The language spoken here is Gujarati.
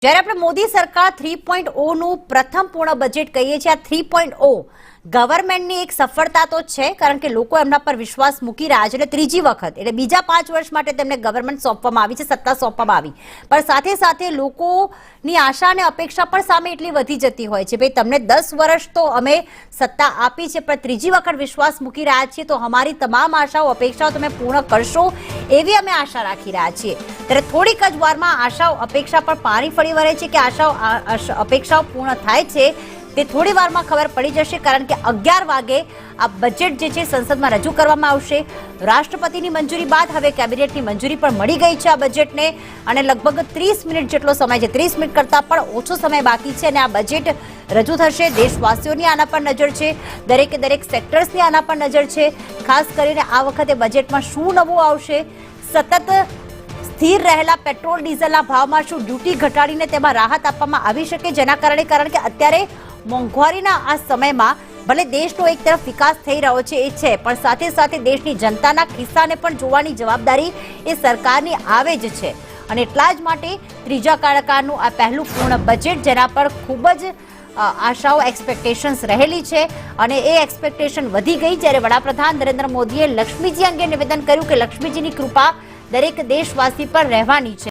જ્યારે આપણે મોદી સરકાર 3.0 નું પ્રથમ પૂર્ણ બજેટ કહીએ છીએ, આ 3.0 ગવર્મેન્ટની એક સફળતા તો છે, કારણ કે લોકો એમના પર વિશ્વાસ મૂકી રહ્યા છે અને ત્રીજી વખત એટલે બીજા 5 વર્ષ માટે તેમને ગવર્મેન્ટ સોંપવામાં આવી છે, સત્તા સોંપવામાં આવી, પણ સાથે સાથે લોકોની આશા અને અપેક્ષા પણ સામે એટલી વધી જતી હોય છે, ભાઈ તમને 10 વર્ષ તો અમે સત્તા આપી છે, પણ ત્રીજી વખત વિશ્વાસ મૂકી રહ્યા છીએ તો અમારી તમામ આશાઓ અપેક્ષાઓ તમે પૂર્ણ કરશો એવી અમે આશા રાખી રહ્યા છીએ। ત્યારે થોડીક જ વારમાં આશાઓ અપેક્ષા પર પાણી ફરી વળે છે કે આશાઓ અપેક્ષાઓ પૂર્ણ થાય છે તે થોડી વારમાં ખબર પડી જશે, કારણ કે 11 વાગે આ બજેટ જે છે સંસદમાં રજૂ કરવામાં આવશે। રાષ્ટ્રપતિની મંજૂરી બાદ હવે કેબિનેટની મંજૂરી પણ મળી ગઈ છે આ બજેટને અને લગભગ 30 મિનિટ જેટલો સમય છે, 30 મિનિટ કરતાં પણ ઓછો સમય બાકી છે અને આ બજેટ રજૂ થશે। દેશવાસીઓની આના પર નજર છે, દરેક સેક્ટર્સની આના પર નજર છે, ખાસ કરીને આ વખતે બજેટમાં શું નવું આવશે, સતત સ્થિર રહેલા પેટ્રોલ ડીઝલના ભાવમાં શું ડ્યુટી ઘટાડીને તેમાં રાહત આપવામાં આવી શકે, જેના કારણે કારણ કે અત્યારે મોંઘવારીના આ સમયમાં ભલે દેશનો એક તરફ વિકાસ થઈ રહ્યો છે એ છે, પણ સાથે સાથે દેશની જનતાના ખિસ્સાને પણ જોવાની જવાબદારી એ સરકારની આવે જ છે અને એટલા જ માટે ત્રીજા કાર્યકાળનું આ પહેલું પૂર્ણ બજેટ જેના પર ખૂબ જ આશાઓ એક્સપેક્ટેશન્સ રહેલી છે અને એ એક્સપેક્ટેશન વધી ગઈ જ્યારે વડાપ્રધાન નરેન્દ્ર મોદીએ લક્ષ્મીજી અંગે નિવેદન કર્યું કે લક્ષ્મીજીની કૃપા દરેક દેશવાસી પર રહેવાની છે।